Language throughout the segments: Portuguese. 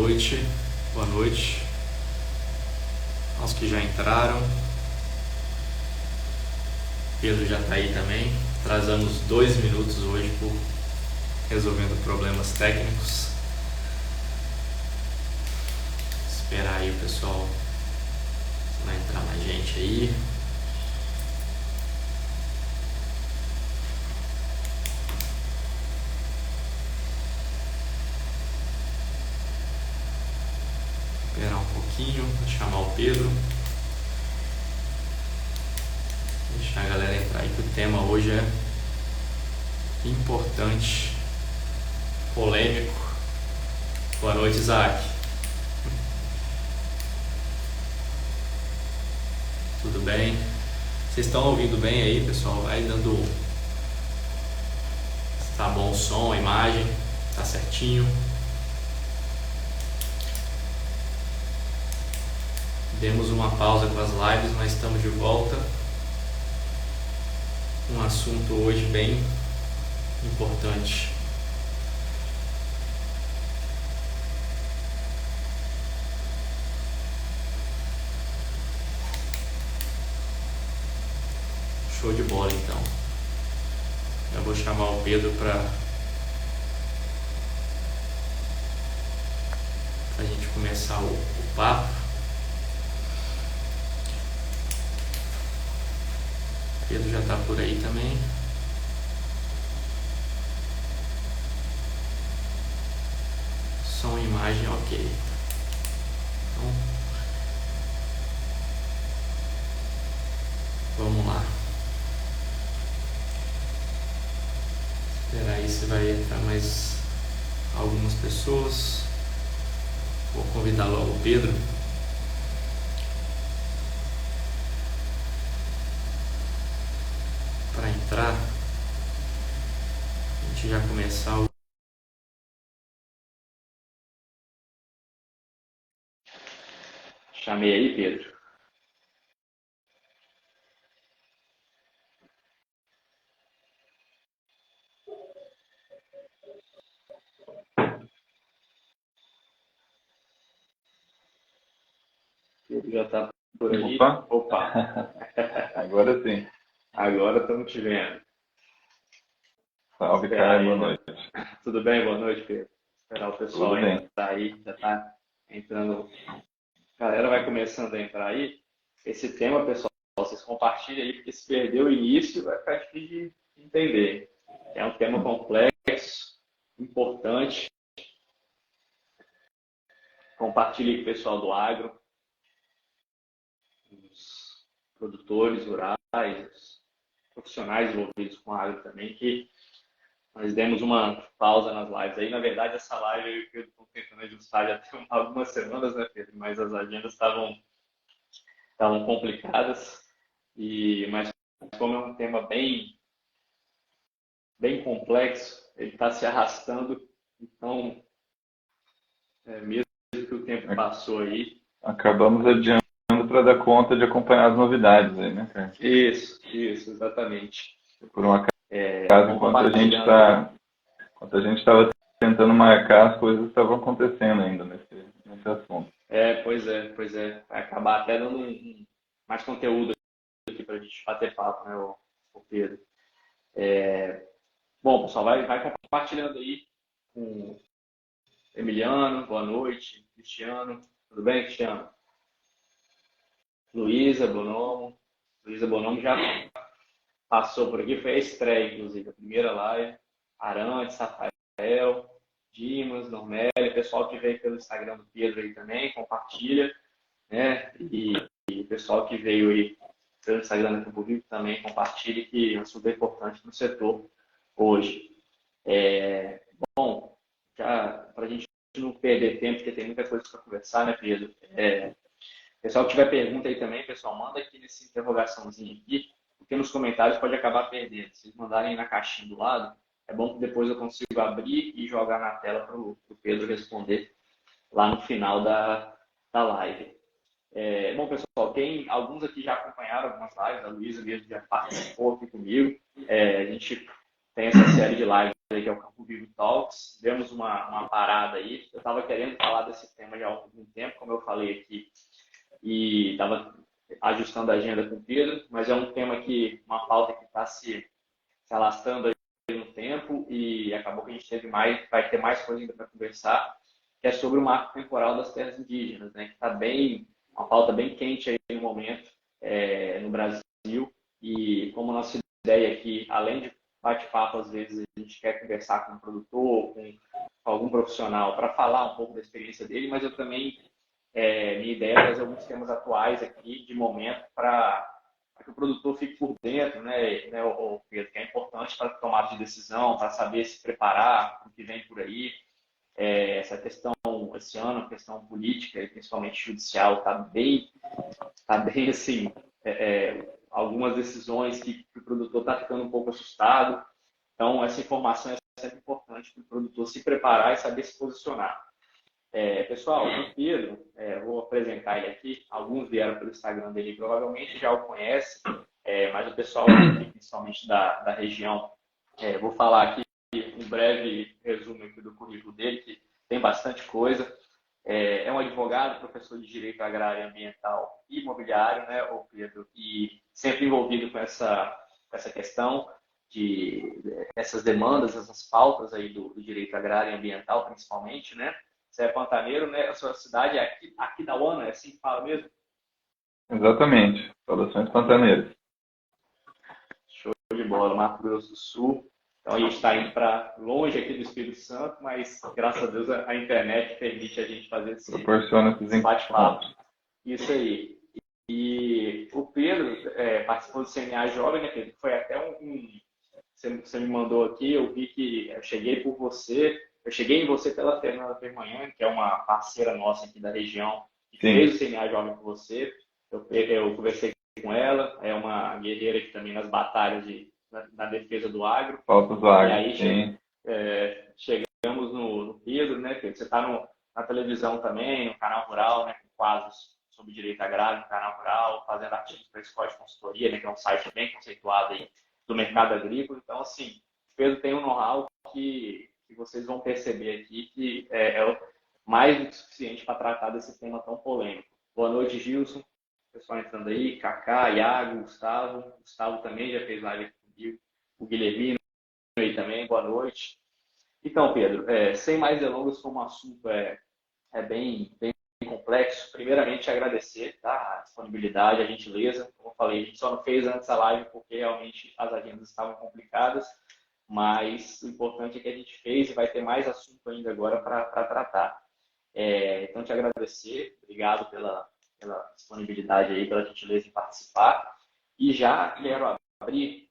noite, boa noite aos que já entraram. Pedro já está aí também. Atrasamos 2 minutos hoje por resolvendo problemas técnicos. Esperar aí o pessoal, vai entrar mais gente aí. Esperar um pouquinho, vou chamar o Pedro. Deixar a galera entrar aí, que o tema hoje é importante, polêmico. Boa noite, Isaac. Tudo bem? Vocês estão ouvindo bem aí, pessoal? Vai dando... Se tá bom o som, a imagem, tá certinho. Demos uma pausa com as lives, mas estamos de volta. Um assunto hoje bem importante. Show de bola, então. Eu vou chamar o Pedro para a gente começar o papo. Pedro já está por aí também. Som e imagem ok. Então, vamos lá. Esperar aí se vai entrar mais algumas pessoas. Vou convidar logo o Pedro. Para entrar, a gente já começar o... Chamei aí, Pedro. Pedro já está por aí. Opa. Agora sim. Agora estamos te vendo. Salve, cara, boa noite. Tudo bem? Boa noite, Pedro. Esperar o pessoal entrar aí, já está entrando. A galera vai começando a entrar aí. Esse tema, pessoal, vocês compartilhem aí, porque se perder o início, vai ficar difícil de entender. É um tema complexo, importante. Compartilhe com o pessoal do agro, os produtores rurais, os profissionais envolvidos com a agro também, que nós demos uma pausa nas lives aí. Na verdade, essa live eu e o Pedro estamos tentando ajustar já tem algumas semanas, né, Pedro? Mas as agendas estavam complicadas. Mas como é um tema bem complexo, ele está se arrastando. Então, mesmo que o tempo passou aí... Acabamos adiando para dar conta de acompanhar as novidades aí, né, cara? Isso, exatamente. Por um acaso, enquanto a gente estava tentando marcar, as coisas estavam acontecendo ainda nesse assunto. Pois é. Vai acabar até dando mais conteúdo aqui para a gente bater papo, né, o Pedro. Bom, pessoal, vai compartilhando aí com o Emiliano, boa noite. Cristiano, tudo bem, Cristiano? Luísa Bonomo já passou por aqui, foi a estreia, inclusive, a primeira live. Arantes, Rafael, Dimas, Normélia, pessoal que veio pelo Instagram do Pedro aí também, compartilha, né? E o pessoal que veio aí pelo Instagram do público também compartilha, que é super importante no setor hoje. Bom, já para a gente não perder tempo, porque tem muita coisa para conversar, né, Pedro? Pessoal que tiver pergunta aí também, pessoal, manda aqui nessa interrogaçãozinha aqui, porque nos comentários pode acabar perdendo. Se vocês mandarem na caixinha do lado, é bom que depois eu consigo abrir e jogar na tela para o Pedro responder lá no final da live. Bom, pessoal, alguns aqui já acompanharam algumas lives, a Luísa mesmo já participou aqui comigo. A gente tem essa série de lives aí que é o Campo Vivo Talks. Demos uma parada aí. Eu estava querendo falar desse tema já há algum tempo, como eu falei aqui, e estava ajustando a agenda com o Pedro, mas é um tema uma pauta que está se alastrando aí no tempo e acabou que a gente vai ter mais coisa ainda para conversar, que é sobre o marco temporal das terras indígenas, né? Que está uma pauta bem quente aí no momento no Brasil, e como nossa ideia aqui, além de bate-papo, às vezes a gente quer conversar com um produtor, com algum profissional para falar um pouco da experiência dele, mas eu também, minha ideia é trazer alguns temas atuais aqui, de momento, para que o produtor fique por dentro, né, Pedro, que é importante para tomar de decisão, para saber se preparar para o que vem por aí. Essa questão, esse ano, a questão política e principalmente judicial, está bem assim, algumas decisões que o produtor está ficando um pouco assustado. Então, essa informação é sempre importante para o produtor se preparar e saber se posicionar. Pessoal, o Pedro, vou apresentar ele aqui. Alguns vieram pelo Instagram dele, provavelmente já o conhecem, mas o pessoal aqui, principalmente da região, vou falar aqui um breve resumo aqui do currículo dele, que tem bastante coisa. É um advogado, professor de Direito Agrário, Ambiental e Imobiliário, né, o Pedro, e sempre envolvido com essa questão essas demandas, essas pautas aí do direito agrário e ambiental, principalmente, né? Você é pantaneiro, né? A sua cidade é Aquidauana, é assim que fala mesmo? Exatamente, Saudações Pantaneiras. Show de bola, Mato Grosso do Sul. Então, a gente está indo para longe aqui do Espírito Santo, mas, graças a Deus, a internet permite a gente fazer esse bate-papo. Isso aí. E o Pedro participou do CNA Jovem, né, Pedro? Foi até você me mandou aqui, eu vi que eu cheguei em você pela Fernanda Permanhã, que é uma parceira nossa aqui da região, que fez o CNA Jovem com você. Eu conversei com ela, é uma guerreira aqui também nas batalhas na defesa do agro. Falta do agro, e aí chegamos no Pedro, né, Pedro? Você está na televisão também, no canal Rural, né, com quadros sobre direito agrário no canal Rural, fazendo artigos para a Escola de Consultoria, né, que é um site bem conceituado aí do mercado agrícola. Então, assim, o Pedro tem um know-how que vocês vão perceber aqui que é mais do que suficiente para tratar desse tema tão polêmico. Boa noite, Gilson. Pessoal entrando aí, Kaká, Iago, Gustavo. Gustavo também já fez live aqui comigo. O Guilhermino aí também, boa noite. Então, Pedro, sem mais delongas, como o assunto é bem complexo, primeiramente agradecer, tá, a disponibilidade, a gentileza. Como eu falei, a gente só não fez antes a live porque realmente as agendas estavam complicadas, mas o importante é que a gente fez e vai ter mais assunto ainda agora para tratar. Então, te agradecer, obrigado pela disponibilidade aí, pela gentileza em participar. E já quero abrir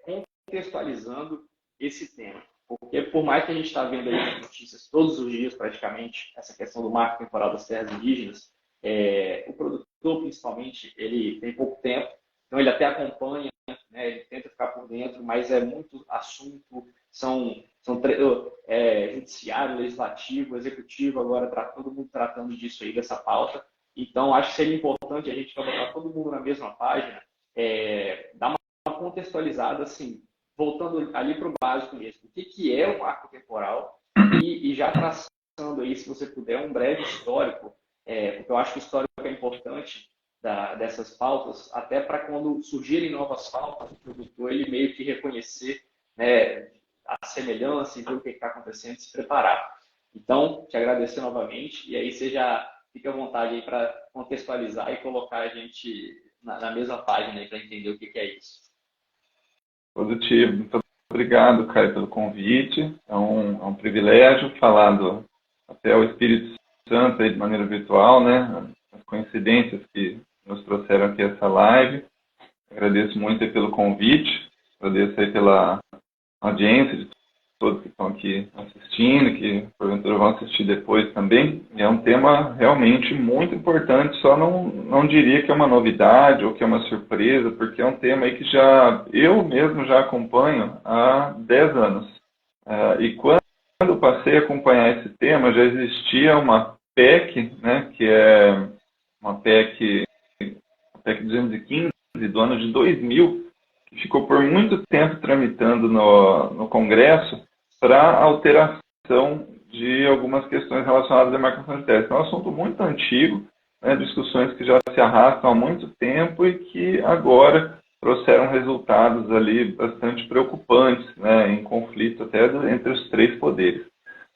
contextualizando esse tema. Porque, por mais que a gente está vendo aí nas notícias todos os dias, praticamente, essa questão do marco temporal das terras indígenas, o produtor, principalmente, ele tem pouco tempo, então ele até acompanha, né, ele tenta ficar por dentro, mas é muito assunto, judiciário, legislativo, executivo, agora todo mundo tratando disso aí, dessa pauta. Então, acho que seria importante a gente botar todo mundo na mesma página, dar uma contextualizada, assim, voltando ali para o básico mesmo. O que é o marco temporal e já traçando aí, se você puder, um breve histórico, porque eu acho que o histórico é importante dessas pautas, até para quando surgirem novas pautas, o produtor ele meio que reconhecer, né, a semelhança e ver o que está acontecendo e se preparar. Então, te agradecer novamente, e aí você já fica à vontade aí para contextualizar e colocar a gente na mesma página para entender o que é isso. Positivo. Muito obrigado, Caio, pelo convite. É um privilégio falar até o Espírito Santo aí de maneira virtual, né? As coincidências que nos trouxeram aqui essa live. Agradeço muito aí pelo convite, agradeço aí pela audiência de todos que estão aqui assistindo, que porventura vão assistir depois também. E é um tema realmente muito importante, só não diria que é uma novidade ou que é uma surpresa, porque é um tema aí que eu mesmo já acompanho há 10 anos. E quando passei a acompanhar esse tema, já existia uma PEC, né, que é uma PEC 215 do ano de 2000, que ficou por muito tempo tramitando no Congresso para alteração de algumas questões relacionadas à demarcação de terras. Então, é um assunto muito antigo, né, discussões que já se arrastam há muito tempo e que agora trouxeram resultados ali bastante preocupantes, né, em conflito até entre os três poderes.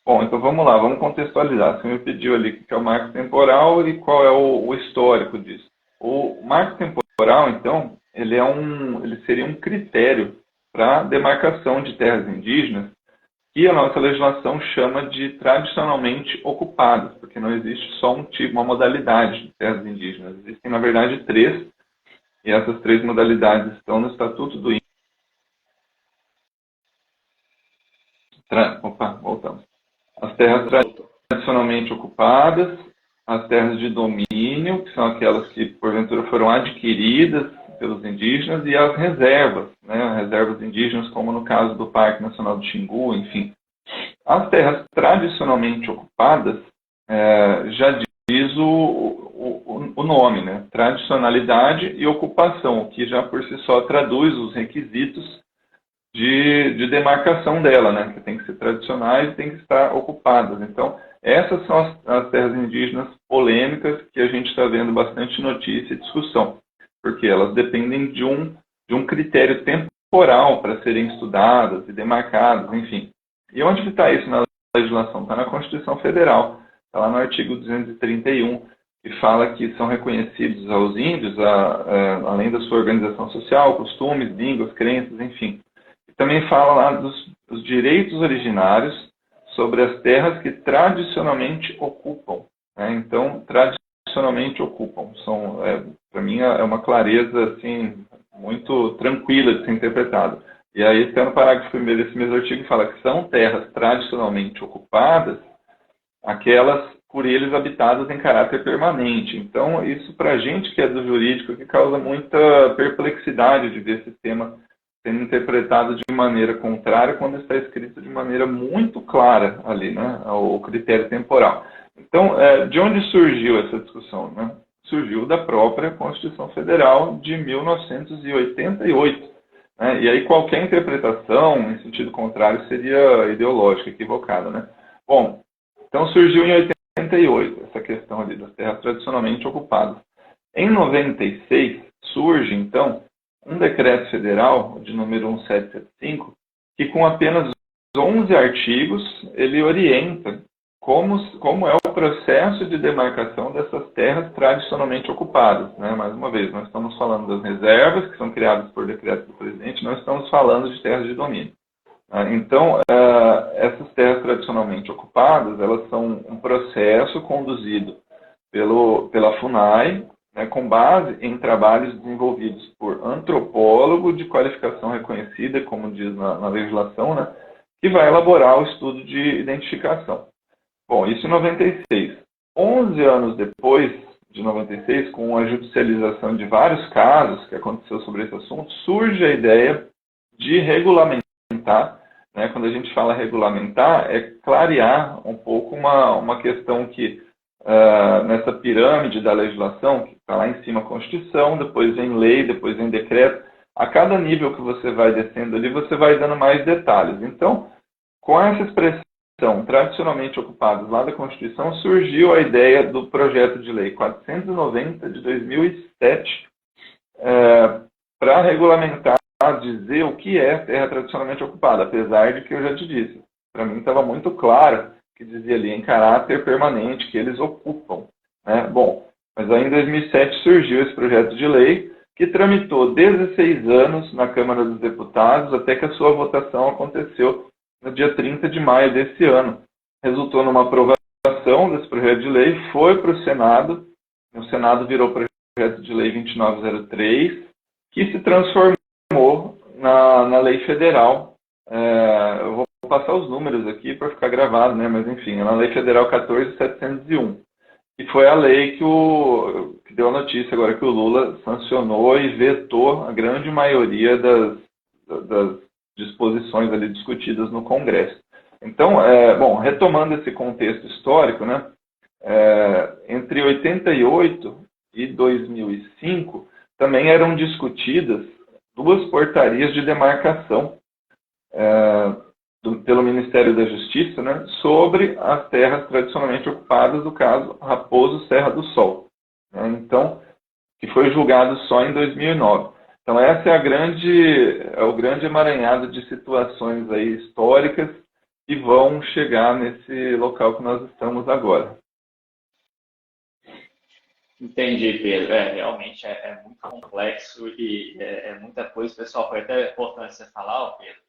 Bom, então vamos lá, vamos contextualizar. Você me pediu ali o que é o marco temporal e qual é o histórico disso. O marco temporal, então, ele seria um critério para demarcação de terras indígenas que a nossa legislação chama de tradicionalmente ocupadas, porque não existe só um tipo, uma modalidade de terras indígenas. Existem, na verdade, três, e essas três modalidades estão no Estatuto do Índio. Opa, voltamos. As terras tradicionalmente ocupadas, as terras de domínio, que são aquelas que, porventura, foram adquiridas pelos indígenas, e as reservas, né, reservas indígenas, como no caso do Parque Nacional do Xingu, enfim. As terras tradicionalmente ocupadas, já diz o nome, né, tradicionalidade e ocupação, que já por si só traduz os requisitos de demarcação dela, né, que tem que ser tradicionais e tem que estar ocupadas. Então, essas são as terras indígenas polêmicas que a gente está vendo bastante notícia e discussão, porque elas dependem de um critério temporal para serem estudadas e demarcadas, enfim. E onde está isso na legislação? Está na Constituição Federal, está lá no artigo 231, que fala que são reconhecidos aos índios, além da sua organização social, costumes, línguas, crenças, enfim. Também fala lá dos direitos originários sobre as terras que tradicionalmente ocupam, né? Então, tradicionalmente ocupam. Para mim, é uma clareza assim, muito tranquila de ser interpretada. E aí, até no parágrafo 1º desse mesmo artigo, fala que são terras tradicionalmente ocupadas aquelas por eles habitadas em caráter permanente. Então, isso para a gente que é do jurídico, que causa muita perplexidade de ver esse tema sendo interpretado de maneira contrária quando está escrito de maneira muito clara ali, né, o critério temporal. Então, de onde surgiu essa discussão, né? Surgiu da própria Constituição Federal de 1988. Né? E aí qualquer interpretação em sentido contrário seria ideológica, equivocada, né? Bom, então surgiu em 88 essa questão ali das terras tradicionalmente ocupadas. Em 96 surge, então, um decreto federal, de número 1775, que com apenas 11 artigos, ele orienta como é o processo de demarcação dessas terras tradicionalmente ocupadas. Né? Mais uma vez, nós estamos falando das reservas, que são criadas por decreto do presidente, nós estamos falando de terras de domínio. Então, essas terras tradicionalmente ocupadas, elas são um processo conduzido pela FUNAI, né, com base em trabalhos desenvolvidos por antropólogo de qualificação reconhecida, como diz na legislação, né, que vai elaborar o estudo de identificação. Bom, isso em 96. 11 anos depois de 96, com a judicialização de vários casos que aconteceu sobre esse assunto, surge a ideia de regulamentar, né, quando a gente fala regulamentar, é clarear um pouco uma questão que nessa pirâmide da legislação, que está lá em cima a Constituição, depois vem lei, depois vem decreto. A cada nível que você vai descendo ali, você vai dando mais detalhes. Então, com essa expressão tradicionalmente ocupados lá da Constituição, surgiu a ideia do projeto de lei 490 de 2007 para regulamentar, dizer o que é terra tradicionalmente ocupada, apesar de que eu já te disse. Para mim estava muito claro que dizia ali em caráter permanente, que eles ocupam. Né? Bom, mas aí em 2007 surgiu esse projeto de lei, que tramitou 16 anos na Câmara dos Deputados, até que a sua votação aconteceu no dia 30 de maio desse ano. Resultou numa aprovação desse projeto de lei, foi para o Senado virou o projeto de lei 2903, que se transformou na lei federal. Eu vou passar os números aqui para ficar gravado, né? Mas enfim, é na Lei Federal 14.701, que foi a lei que deu a notícia agora que o Lula sancionou e vetou a grande maioria das disposições ali discutidas no Congresso. Então, bom, retomando esse contexto histórico, né? Entre 88 e 2005 também eram discutidas duas portarias de demarcação pelo Ministério da Justiça, né, sobre as terras tradicionalmente ocupadas, do caso Raposo Serra do Sol. Né, então, que foi julgado só em 2009. Então, essa é o grande emaranhado de situações aí históricas que vão chegar nesse local que nós estamos agora. Entendi, Pedro. Realmente é muito complexo e é muita coisa. Pessoal, foi até importante você falar, Pedro.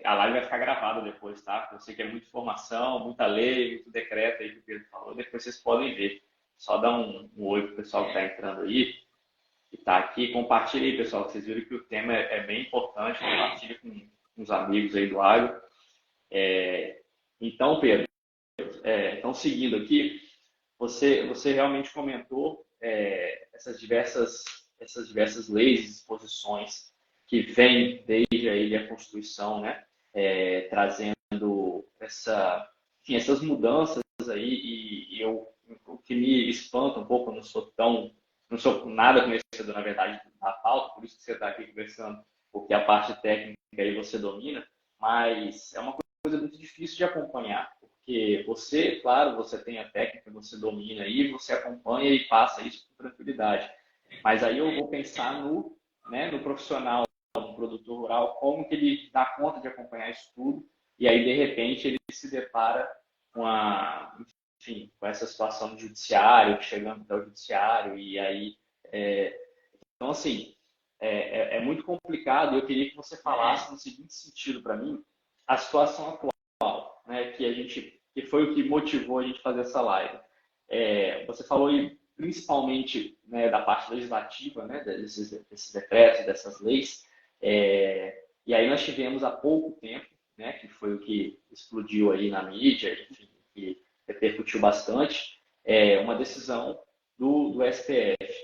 A live vai ficar gravada depois, tá? Eu sei que é muita informação, muita lei, muito decreto aí que o Pedro falou. Depois vocês podem ver. Só dá um oi pro pessoal que está entrando aí, que está aqui. Compartilhe aí, pessoal, que vocês viram que o tema é bem importante. Compartilhe com os amigos aí do agro. Então, Pedro, então seguindo aqui, você realmente comentou essas diversas leis e disposições que vêm desde aí a Constituição, né, trazendo essas mudanças aí, e o que me espanta um pouco, eu não sou nada conhecedor, na verdade, da pauta, por isso que você está aqui conversando, porque a parte técnica aí você domina, mas é uma coisa muito difícil de acompanhar, porque você, claro, você tem a técnica, você domina aí, você acompanha e passa isso com tranquilidade, mas aí eu vou pensar no profissional, no produtor rural, como que ele dá conta de acompanhar isso tudo, e aí, de repente, ele se depara com essa situação do judiciário, chegando até o judiciário, e aí... então, assim, é muito complicado, e eu queria que você falasse no seguinte sentido para mim, a situação atual, né, que foi o que motivou a gente fazer essa live. Você falou aí, principalmente, né, da parte legislativa, né, desses decretos, dessas leis, e aí nós tivemos há pouco tempo, né, que foi o que explodiu aí na mídia, enfim, que repercutiu bastante, uma decisão do STF.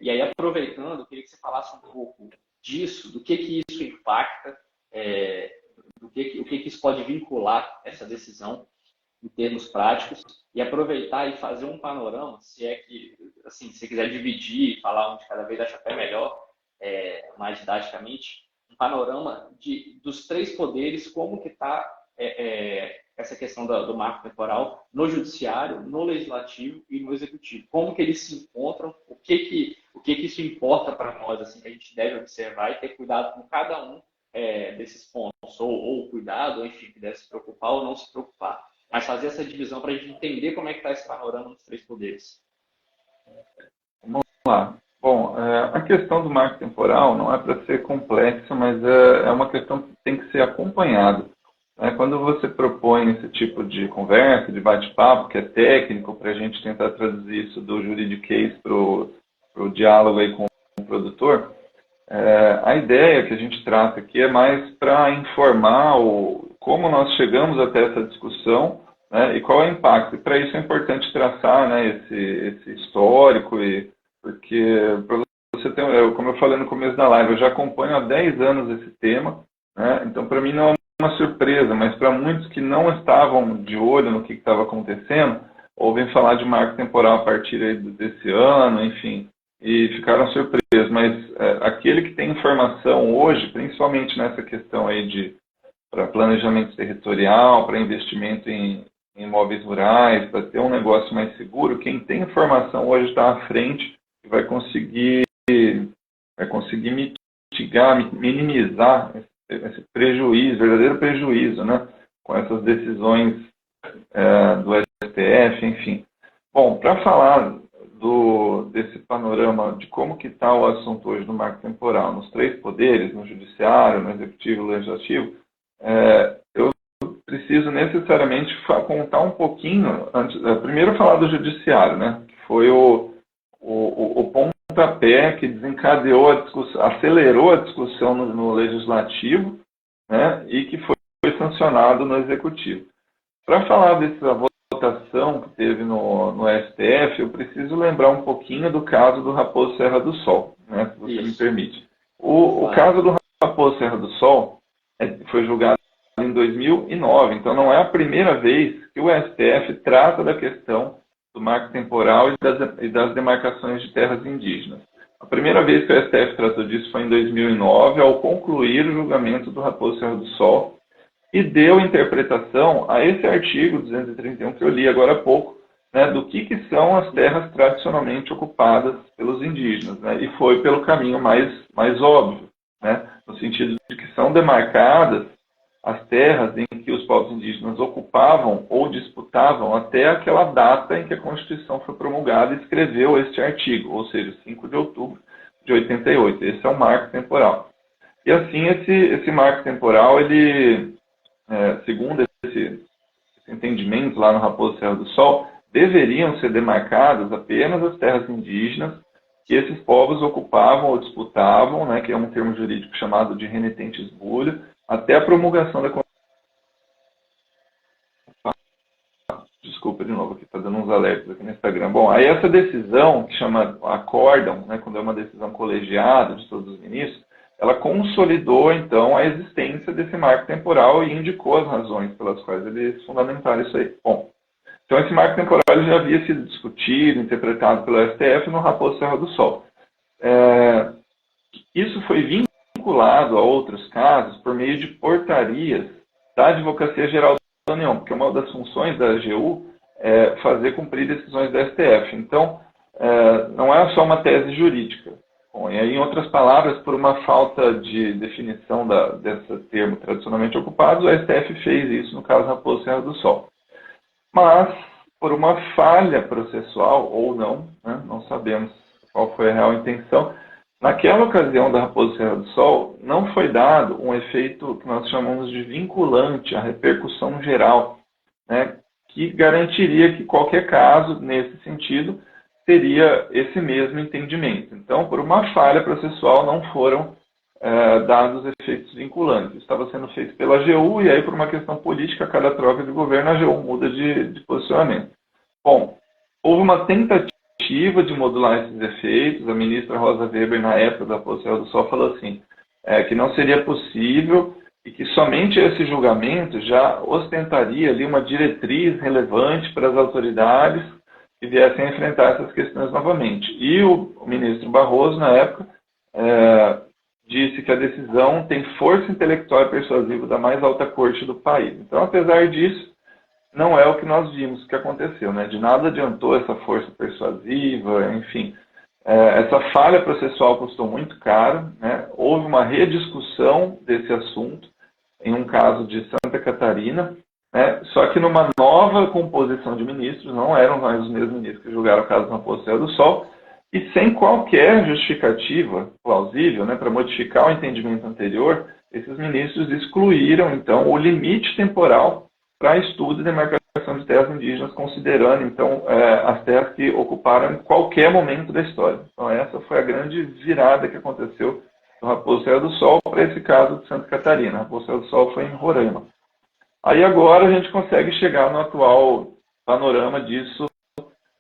E aí, aproveitando, eu queria que você falasse um pouco disso, do que isso impacta, o que isso pode vincular essa decisão em termos práticos, e aproveitar e fazer um panorama, se é que, assim, se você quiser dividir e falar um de cada vez, acho até melhor, mais didaticamente, um panorama dos três poderes, como que está essa questão do marco temporal no judiciário, no legislativo e no executivo. Como que eles se encontram, o que isso importa para nós, assim, que a gente deve observar e ter cuidado com cada um desses pontos, ou cuidado, ou enfim, que deve se preocupar ou não se preocupar. Mas fazer essa divisão para a gente entender como é que está esse panorama dos três poderes. Vamos lá. Bom, a questão do marco temporal não é para ser complexa, mas é uma questão que tem que ser acompanhada. Quando você propõe esse tipo de conversa, de bate-papo, que é técnico, para a gente tentar traduzir isso do juridiquês para o diálogo aí com o produtor, a ideia que a gente trata aqui é mais para informar como nós chegamos até essa discussão, né, e qual é o impacto. E para isso é importante traçar, né, esse histórico, porque para você ter, como eu falei no começo da live, eu já acompanho há 10 anos esse tema, né, então para mim não é uma surpresa, mas para muitos que não estavam de olho no que estava acontecendo, ouvem falar de marco temporal a partir aí desse ano, enfim, e ficaram surpresos. Mas aquele que tem informação hoje, principalmente nessa questão aí para planejamento territorial, para investimento em imóveis rurais, para ter um negócio mais seguro, quem tem informação hoje está à frente e vai conseguir mitigar, minimizar esse prejuízo, verdadeiro prejuízo, né, com essas decisões do STF, enfim. Bom, para falar desse panorama de como que está o assunto hoje do marco temporal, nos três poderes, no judiciário, no executivo e no legislativo, eu preciso necessariamente contar um pouquinho, primeiro falar do judiciário, né, que foi o pontapé que desencadeou a discussão, acelerou a discussão no legislativo, né, e que foi sancionado no executivo. Para falar dessa votação que teve no STF, eu preciso lembrar um pouquinho do caso do Raposo Serra do Sol, né, se você me permite. O caso do Raposo Serra do Sol foi julgado em 2009, então não é a primeira vez que o STF trata da questão do marco temporal e das demarcações de terras indígenas. A primeira vez que o STF tratou disso foi em 2009, ao concluir o julgamento do Raposo Serra do Sol, e deu interpretação a esse artigo 231 que eu li agora há pouco, né, do que são as terras tradicionalmente ocupadas pelos indígenas, né, e foi pelo caminho mais óbvio, né, no sentido de que são demarcadas as terras em que os povos indígenas ocupavam ou disputavam até aquela data em que a Constituição foi promulgada e escreveu este artigo, ou seja, 5 de outubro de 88. Esse é o marco temporal. E assim, esse marco temporal, ele, segundo esse entendimento lá no Raposo Serra do Sol, deveriam ser demarcadas apenas as terras indígenas que esses povos ocupavam ou disputavam, né, que é um termo jurídico chamado de renitente esbulho, até a promulgação da Constituição. Desculpa de novo, aqui está dando uns alertas aqui no Instagram. Bom, aí essa decisão, que chama acórdão, né, quando é uma decisão colegiada de todos os ministros, ela consolidou, então, a existência desse marco temporal e indicou as razões pelas quais eles fundamentaram isso aí. Bom, então esse marco temporal já havia sido discutido, interpretado pelo STF no Raposo Serra do Sol. Isso foi vinculado a outros casos por meio de portarias da Advocacia Geral da União, porque uma das funções da AGU é fazer cumprir decisões da STF. Então, não é só uma tese jurídica. Bom, e aí, em outras palavras, por uma falta de definição desse termo tradicionalmente ocupado, o STF fez isso no caso Raposo Serra do Sol. Mas, por uma falha processual, ou não, né, não sabemos qual foi a real intenção, naquela ocasião da Raposo Serra do Sol, não foi dado um efeito que nós chamamos de vinculante à repercussão geral, né, que garantiria que qualquer caso, nesse sentido, teria esse mesmo entendimento. Então, por uma falha processual, não foram dados efeitos vinculantes. Isso estava sendo feito pela AGU, e aí, por uma questão política, a cada troca de governo, a AGU muda de posicionamento. Bom, houve uma tentativa de modular esses efeitos. A ministra Rosa Weber, na época da Raposo Serra do Sol, falou assim, que não seria possível e que somente esse julgamento já ostentaria ali uma diretriz relevante para as autoridades que viessem a enfrentar essas questões novamente. E o ministro Barroso, na época, disse que a decisão tem força intelectual e persuasiva da mais alta corte do país. Então, apesar disso, não é o que nós vimos que aconteceu, né? De nada adiantou essa força persuasiva, enfim. Essa falha processual custou muito caro, né? Houve uma rediscussão desse assunto em um caso de Santa Catarina, né? Só que numa nova composição de ministros, não eram mais os mesmos ministros que julgaram o caso do Raposo Serra do Sol, e sem qualquer justificativa plausível, né, para modificar o entendimento anterior, esses ministros excluíram, então, o limite temporal para estudo e demarcação de terras indígenas, considerando, então, as terras que ocuparam em qualquer momento da história. Então, essa foi a grande virada que aconteceu no Raposo Serra do Sol para esse caso de Santa Catarina. Raposo Serra do Sol foi em Roraima. Aí agora a gente consegue chegar no atual panorama disso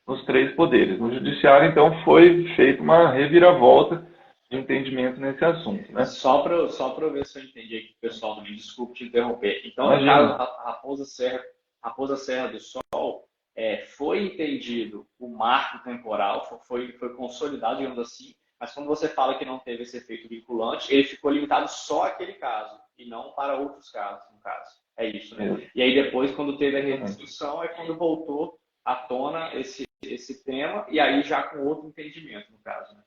nos três poderes. No judiciário, então, foi feita uma reviravolta de entendimento nesse assunto, né? Só para eu ver se eu entendi aqui, pessoal, me desculpe te interromper. Então, no caso, a Raposa Serra do Sol, foi entendido o marco temporal, foi consolidado, digamos assim, mas quando você fala que não teve esse efeito vinculante, ele ficou limitado só àquele caso, e não para outros casos, no caso. É isso, né? E aí depois, quando teve a rediscussão, é quando voltou à tona esse tema, e aí já com outro entendimento, no caso, né?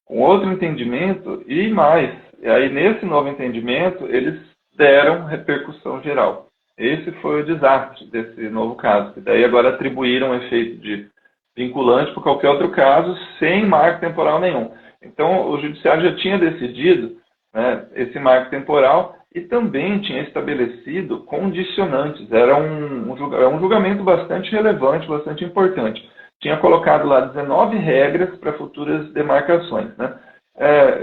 Com outro entendimento e mais. E aí, nesse novo entendimento, eles deram repercussão geral. Esse foi o desastre desse novo caso. E daí agora atribuíram o efeito de vinculante por qualquer outro caso, sem marco temporal nenhum. Então, o judiciário já tinha decidido, né, esse marco temporal e também tinha estabelecido condicionantes. Era um julgamento bastante relevante, bastante importante. Tinha colocado lá 19 regras para futuras demarcações, né?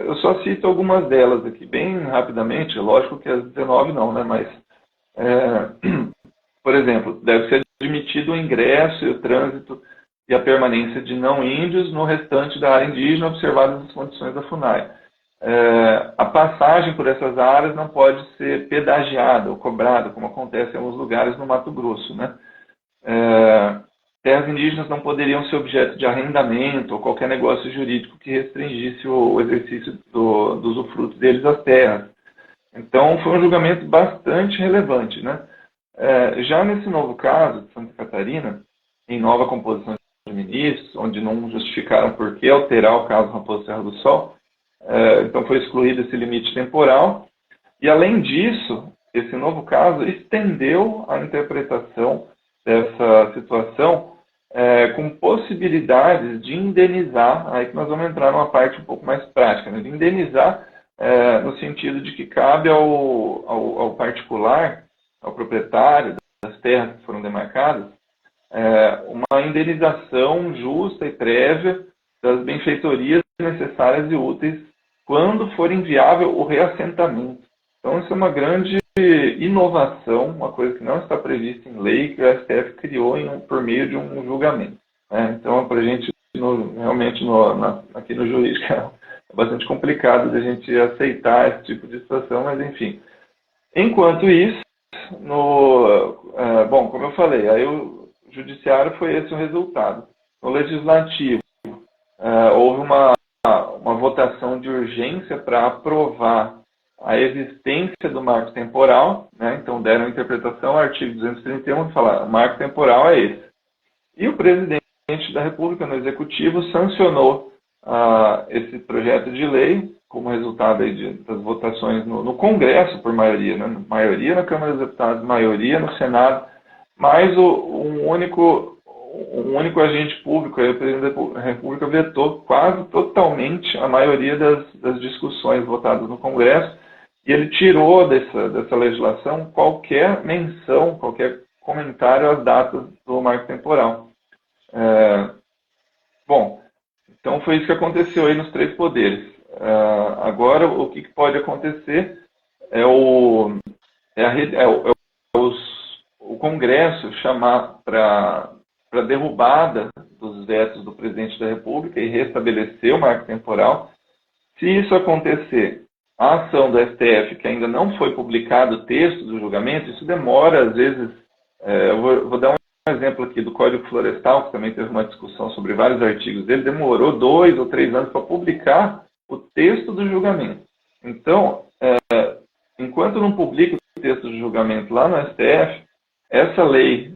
Eu só cito algumas delas aqui, bem rapidamente. Lógico que as 19 não, né? Mas, por exemplo, deve ser admitido o ingresso e o trânsito e a permanência de não índios no restante da área indígena, observadas as condições da FUNAI. A passagem por essas áreas não pode ser pedagiada ou cobrada, como acontece em alguns lugares no Mato Grosso, né? terras indígenas não poderiam ser objeto de arrendamento ou qualquer negócio jurídico que restringisse o exercício do usufruto deles às terras. Então, foi um julgamento bastante relevante, né? Já nesse novo caso de Santa Catarina, em nova composição de ministros, onde não justificaram por que alterar o caso Raposo Serra do Sol, então foi excluído esse limite temporal. E, além disso, esse novo caso estendeu a interpretação dessa situação com possibilidades de indenizar, aí que nós vamos entrar numa parte um pouco mais prática, né? De indenizar no sentido de que cabe ao particular, ao proprietário das terras que foram demarcadas, uma indenização justa e prévia das benfeitorias necessárias e úteis quando for inviável o reassentamento. Então, isso é uma grande inovação, uma coisa que não está prevista em lei, que o STF criou por meio de um julgamento. Então, para a gente, realmente, aqui no jurídico, é bastante complicado de a gente aceitar esse tipo de situação, mas, enfim. Enquanto isso, bom, como eu falei, aí o judiciário foi esse o resultado. No legislativo, houve uma votação de urgência para aprovar a existência do marco temporal, né? Então deram interpretação ao artigo 231 e falaram, o marco temporal é esse. E o presidente da República, no Executivo, sancionou esse projeto de lei, como resultado aí das votações no Congresso, por maioria, né? Maioria na Câmara dos Deputados, maioria no Senado, mas um único agente público, aí o presidente da República vetou quase totalmente a maioria das discussões votadas no Congresso, e ele tirou dessa legislação qualquer menção, qualquer comentário às datas do marco temporal. Bom, então foi isso que aconteceu aí nos três poderes. Agora, o que pode acontecer é o Congresso chamar para derrubada dos vetos do presidente da República e restabelecer o marco temporal. Se isso acontecer, a ação do STF, que ainda não foi publicado o texto do julgamento, isso demora, às vezes, eu vou dar um exemplo aqui do Código Florestal, que também teve uma discussão sobre vários artigos dele, demorou 2 ou 3 anos para publicar o texto do julgamento. Então, enquanto não publica o texto do julgamento lá no STF, essa lei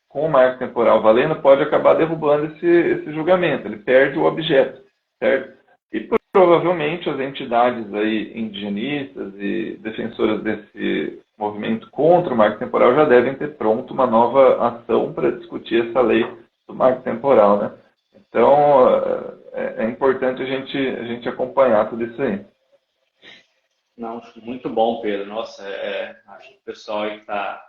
com o marco temporal valendo pode acabar derrubando esse julgamento, ele perde o objeto, certo? E provavelmente as entidades aí indigenistas e defensoras desse movimento contra o marco temporal já devem ter pronto uma nova ação para discutir essa lei do marco temporal, né? Então, é importante a gente acompanhar tudo isso aí. Não, muito bom, Pedro. Nossa, acho que o pessoal aí que está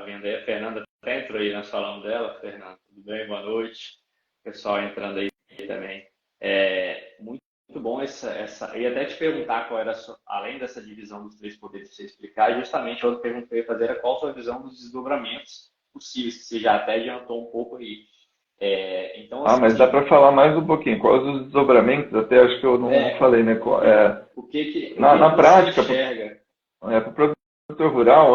vendo aí, a Fernanda até entrou aí, nós falamos dela. Fernanda, tudo bem? Boa noite. O pessoal entrando aí também. Muito bom eu ia até te perguntar qual era, além dessa divisão dos três poderes que você explicar, justamente a outra pergunta que eu ia fazer era qual a sua visão dos desdobramentos possíveis, que você já até adiantou um pouco aí. Então, assim, mas dá para falar mais um pouquinho. Quais os desdobramentos? Até acho que eu não falei, né? O que na prática, enxerga? Para o produtor rural,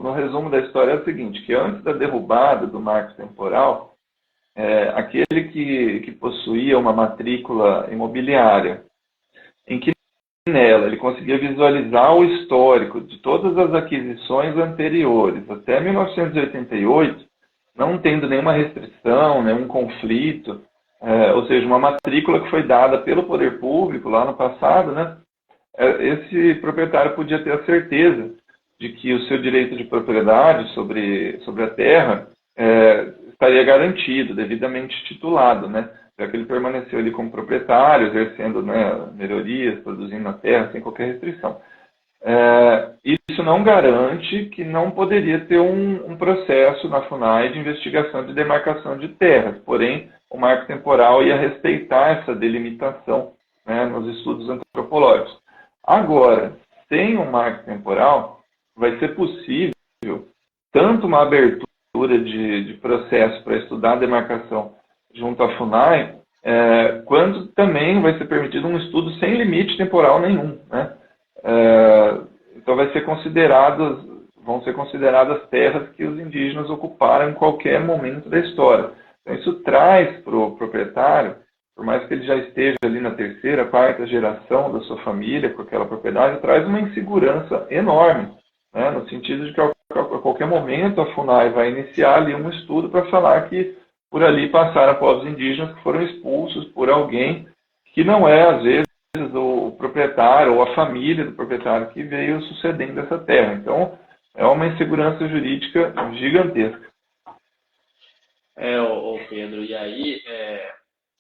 no resumo da história é o seguinte, que antes da derrubada do marco temporal, aquele que possuía uma matrícula imobiliária, em que nela ele conseguia visualizar o histórico de todas as aquisições anteriores, até 1988, não tendo nenhuma restrição, nenhum conflito, ou seja, uma matrícula que foi dada pelo poder público lá no passado, né? Esse proprietário podia ter a certeza de que o seu direito de propriedade sobre a terra estaria garantido, devidamente titulado, né? Já que ele permaneceu ali como proprietário, exercendo, né, melhorias, produzindo na terra, sem qualquer restrição. Isso não garante que não poderia ter um processo na FUNAI de investigação de demarcação de terras, porém, o marco temporal ia respeitar essa delimitação, né, nos estudos antropológicos. Agora, sem um marco temporal, vai ser possível tanto uma abertura de processo para estudar a demarcação junto à FUNAI, quanto também vai ser permitido um estudo sem limite temporal nenhum, né? Então vai ser considerado vão ser consideradas terras que os indígenas ocuparam em qualquer momento da história. Então, isso traz para o proprietário, por mais que ele já esteja ali na terceira, quarta geração da sua família com aquela propriedade, traz uma insegurança enorme, né? No sentido de que a qualquer momento a FUNAI vai iniciar ali um estudo para falar que por ali passaram povos indígenas que foram expulsos por alguém que não é, às vezes, o proprietário ou a família do proprietário que veio sucedendo essa terra. Então, é uma insegurança jurídica gigantesca. Ô Pedro, e aí,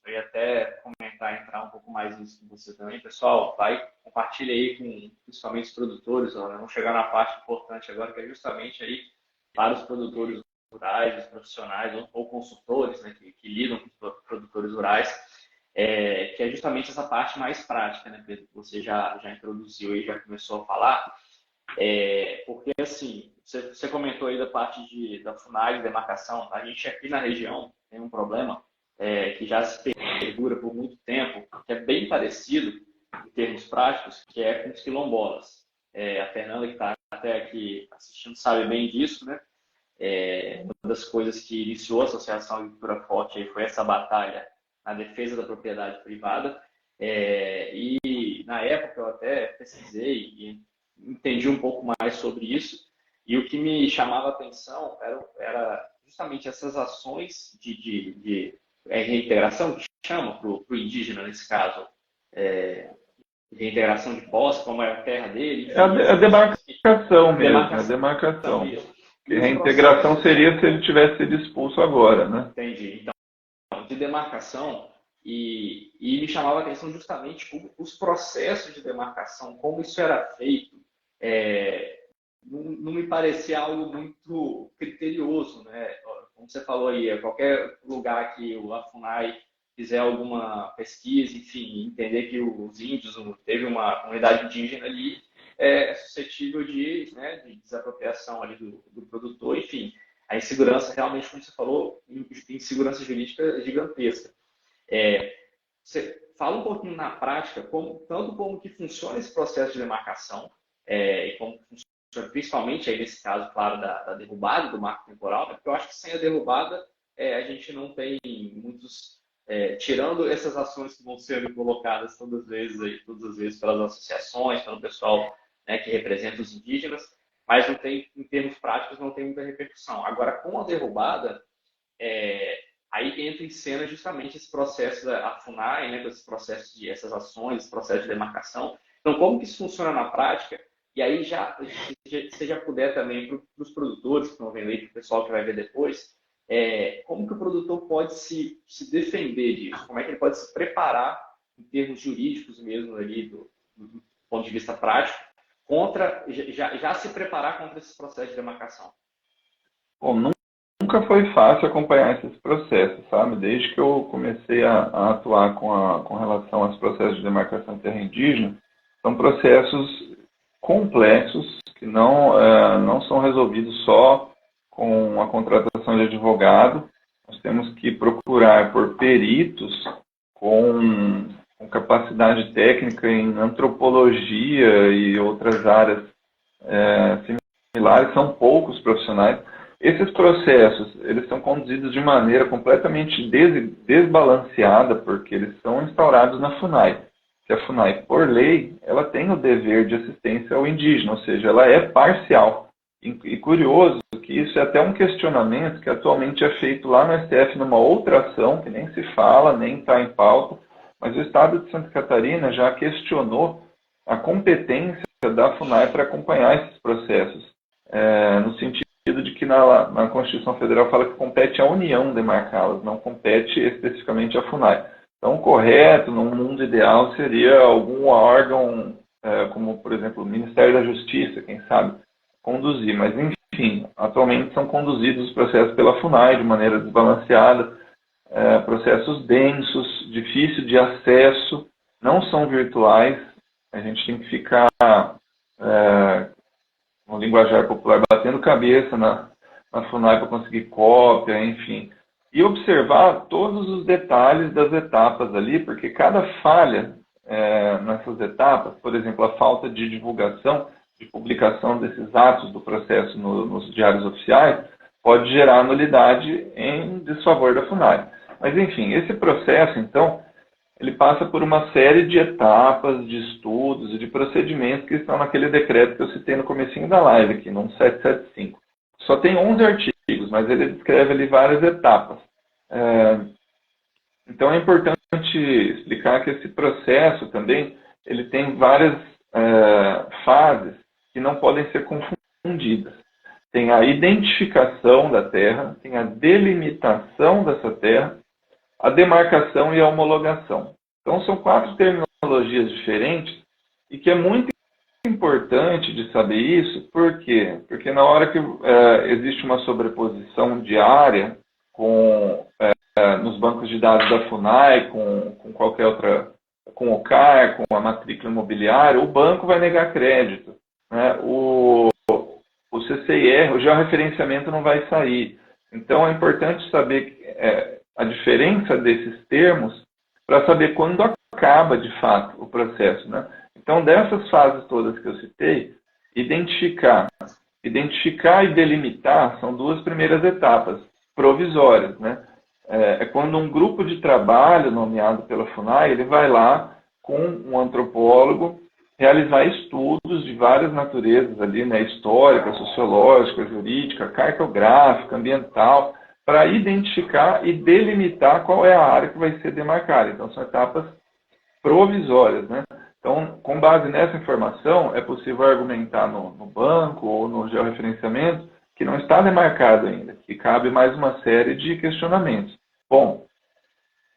eu ia até comentar, entrar um pouco mais nisso com você também. Pessoal, compartilha aí com principalmente os produtores, ó, vamos chegar na parte importante agora, que é justamente aí para os produtores rurais, os profissionais ou consultores, né, que lidam com os produtores rurais, que é justamente essa parte mais prática, né, Pedro, que você já introduziu e já começou a falar. Porque, assim, você comentou aí da parte da FUNAI, de demarcação. A gente aqui na região tem um problema que já se perdura por muito tempo, que é bem parecido, em termos práticos, que é com os quilombolas. A Fernanda, que está até aqui assistindo, sabe bem disso, né? Uma das coisas que iniciou a Associação Agricultura Forte aí foi essa batalha na defesa da propriedade privada. E, na época, eu até pesquisei e entendi um pouco mais sobre isso, e o que me chamava a atenção era justamente essas ações de reintegração, que chama para o indígena, nesse caso, reintegração de posse, como é a terra dele. Enfim, a demarcação mesmo, a demarcação. E reintegração seria se ele tivesse sido expulso agora, né? Entendi. Então, de demarcação, e me chamava a atenção justamente os processos de demarcação, como isso era feito. Não me parecia algo muito criterioso, né? Como você falou aí, qualquer lugar que a FUNAI fizer alguma pesquisa, enfim, entender que os índios, teve uma comunidade indígena ali, é suscetível de desapropriação ali do produtor, enfim, a insegurança realmente, como você falou, insegurança jurídica gigantesca. Você fala um pouquinho na prática, tanto como que funciona esse processo de demarcação, e como funciona, principalmente aí nesse caso, claro, da derrubada do marco temporal, né? Porque eu acho que sem a derrubada a gente não tem muitos, tirando essas ações que vão sendo colocadas todas as vezes pelas associações, pelo pessoal, né, que representa os indígenas, mas não tem, em termos práticos, não tem muita repercussão. Agora, com a derrubada, aí entra em cena justamente esse processo da FUNAI, né, esse processo essas ações, esse processo de demarcação. Então, como que isso funciona na prática? E aí, se você já puder também, para os produtores que estão vendo aí, para o pessoal que vai ver depois, como que o produtor pode se defender disso? Como é que ele pode se preparar, em termos jurídicos mesmo, ali, do ponto de vista prático, já se preparar contra esses processos de demarcação? Bom, nunca foi fácil acompanhar esses processos, sabe? Desde que eu comecei a atuar com relação aos processos de demarcação de terra indígena, são processos complexos que não são resolvidos só com a contratação de advogado. Nós temos que procurar por peritos com capacidade técnica em antropologia e outras áreas similares. São poucos profissionais. Esses processos, eles são conduzidos de maneira completamente desbalanceada, porque eles são instaurados na FUNAI. Que a FUNAI, por lei, ela tem o dever de assistência ao indígena, ou seja, ela é parcial. E curioso que isso é até um questionamento que atualmente é feito lá no STF numa outra ação, que nem se fala, nem está em pauta, mas o Estado de Santa Catarina já questionou a competência da FUNAI para acompanhar esses processos, no sentido de que na Constituição Federal fala que compete à União demarcá-las, não compete especificamente à FUNAI. Então, o correto, num mundo ideal, seria algum órgão, como, por exemplo, o Ministério da Justiça, quem sabe, conduzir. Mas, enfim, atualmente são conduzidos os processos pela FUNAI de maneira desbalanceada, processos densos, difícil de acesso, não são virtuais, a gente tem que ficar, no linguajar popular, batendo cabeça na FUNAI para conseguir cópia, enfim. E observar todos os detalhes das etapas ali, porque cada falha nessas etapas, por exemplo, a falta de divulgação, de publicação desses atos do processo nos diários oficiais pode gerar nulidade em desfavor da FUNAI. Mas, enfim, esse processo, então, ele passa por uma série de etapas, de estudos e de procedimentos que estão naquele decreto que eu citei no comecinho da live aqui, no 1775. Só tem 11 artigos, mas ele descreve ali várias etapas. Então é importante explicar que esse processo também ele tem várias fases que não podem ser confundidas. Tem a identificação da terra, tem a delimitação dessa terra, a demarcação e a homologação. Então são 4 terminologias diferentes e que é muito importante de saber isso, por quê? Porque na hora que existe uma sobreposição de área nos bancos de dados da FUNAI, com qualquer outra, com o CAR, com a matrícula imobiliária, o banco vai negar crédito, né? O CCIR, o georreferenciamento não vai sair. Então é importante saber a diferença desses termos para saber quando acaba de fato o processo, né? Então, dessas fases todas que eu citei, identificar e delimitar são 2 primeiras etapas provisórias, né? É quando um grupo de trabalho nomeado pela FUNAI, ele vai lá com um antropólogo realizar estudos de várias naturezas ali, né? Histórica, sociológica, jurídica, cartográfica, ambiental, para identificar e delimitar qual é a área que vai ser demarcada. Então, são etapas provisórias, né? Então, com base nessa informação, é possível argumentar no banco ou no georreferenciamento que não está demarcado ainda, que cabe mais uma série de questionamentos. Bom,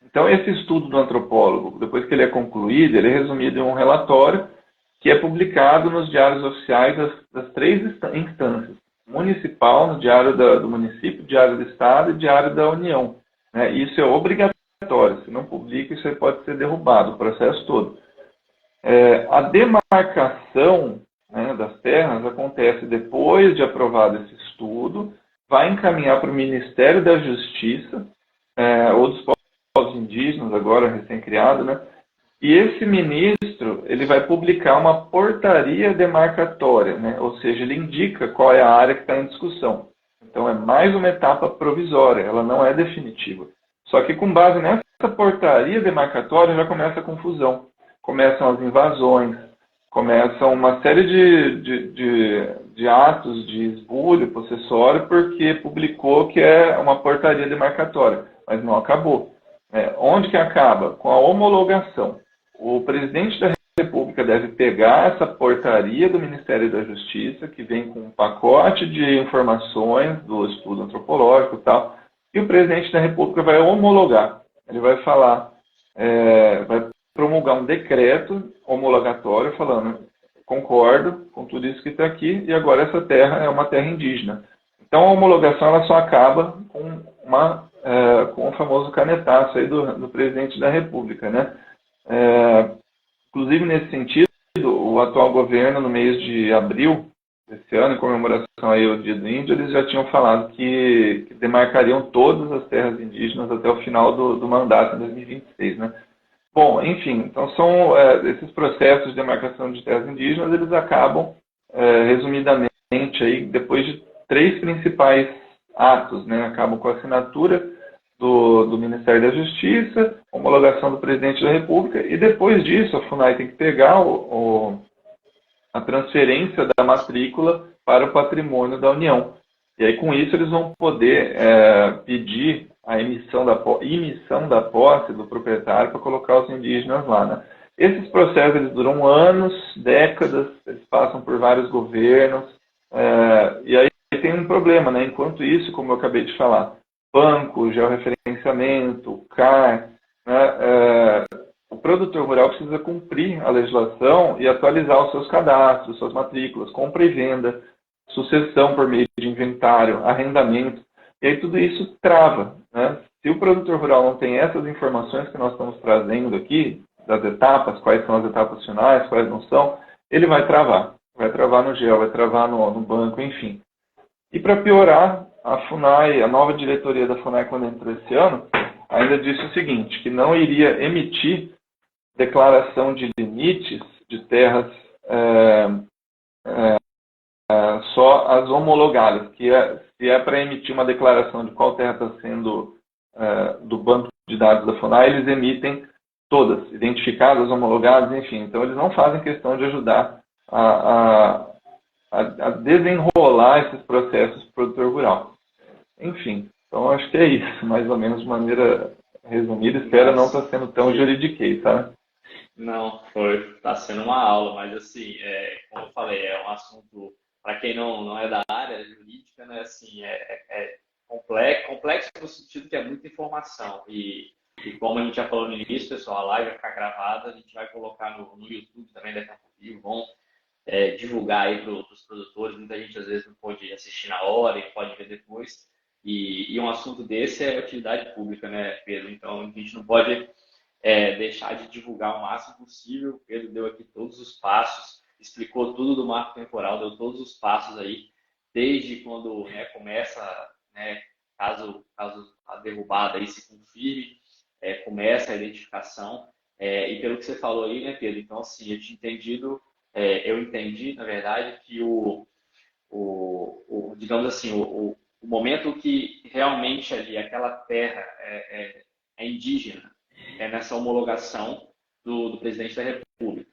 então esse estudo do antropólogo, depois que ele é concluído, ele é resumido em um relatório que é publicado nos diários oficiais das 3 instâncias: municipal, no diário do município, diário do estado e diário da União, né? Isso é obrigatório, se não publica, isso aí pode ser derrubado, o processo todo. A demarcação, né, das terras acontece depois de aprovado esse estudo, vai encaminhar para o Ministério da Justiça, ou dos povos indígenas, agora recém-criado, né? E esse ministro ele vai publicar uma portaria demarcatória, né? Ou seja, ele indica qual é a área que está em discussão. Então é mais uma etapa provisória, ela não é definitiva. Só que com base nessa portaria demarcatória já começa a confusão. Começam as invasões, começam uma série de atos de esbulho possessório porque publicou que é uma portaria demarcatória, mas não acabou. Onde que acaba? Com a homologação. O presidente da República deve pegar essa portaria do Ministério da Justiça, que vem com um pacote de informações do estudo antropológico e tal, e o presidente da República vai homologar. Ele vai falar, vai promulgar um decreto homologatório falando: concordo com tudo isso que está aqui e agora essa terra é uma terra indígena. Então a homologação ela só acaba com o famoso canetaço aí do presidente da República, né? Inclusive nesse sentido, o atual governo, no mês de abril desse ano, em comemoração aí ao Dia do Índio, eles já tinham falado que demarcariam todas as terras indígenas até o final do mandato em 2026, né? Bom, enfim, então são esses processos de demarcação de terras indígenas, eles acabam, resumidamente, aí, depois de 3 principais atos, né? Acabam com a assinatura do Ministério da Justiça, homologação do Presidente da República, e depois disso a FUNAI tem que pegar a transferência da matrícula para o patrimônio da União. E aí com isso eles vão poder pedir a emissão da posse do proprietário para colocar os indígenas lá, né? Esses processos eles duram anos, décadas, eles passam por vários governos, e aí tem um problema, né? Enquanto isso, como eu acabei de falar, banco, georreferenciamento, CAR, né? O produtor rural precisa cumprir a legislação e atualizar os seus cadastros, suas matrículas, compra e venda, sucessão por meio de inventário, arrendamento, e aí tudo isso trava, né? Se o produtor rural não tem essas informações que nós estamos trazendo aqui, das etapas, quais são as etapas finais, quais não são, ele vai travar no GEL, vai travar no banco, enfim. E para piorar, a FUNAI, a nova diretoria da FUNAI, quando entrou esse ano, ainda disse o seguinte, que não iria emitir declaração de limites de terras só as homologadas, que se é para emitir uma declaração de qual terra está sendo do banco de dados da FUNAI, eles emitem todas, identificadas, homologadas, enfim. Então, eles não fazem questão de ajudar a desenrolar esses processos para o produtor rural. Enfim, então acho que é isso, mais ou menos de maneira resumida. Espero não estar sendo tão juridiquês, tá? Não, está sendo uma aula, mas assim, como eu falei, é um assunto, para quem não é da área jurídica, né, assim, é complexo no sentido que é muita informação. E como a gente já falou no início, pessoal, a live vai ficar gravada, a gente vai colocar no YouTube também, daqui a pouquinho, vão divulgar aí para os produtores. Muita gente às vezes não pode assistir na hora e pode ver depois. E um assunto desse é utilidade pública, né, Pedro? Então a gente não pode deixar de divulgar o máximo possível. O Pedro deu aqui todos os passos, explicou tudo do marco temporal, deu todos os passos aí, desde quando começa, caso a derrubada aí se confirme, começa a identificação. E pelo que você falou aí, né, Pedro? Então, assim, eu entendi, na verdade, que digamos assim, o momento que realmente ali aquela terra é indígena é nessa homologação do presidente da República.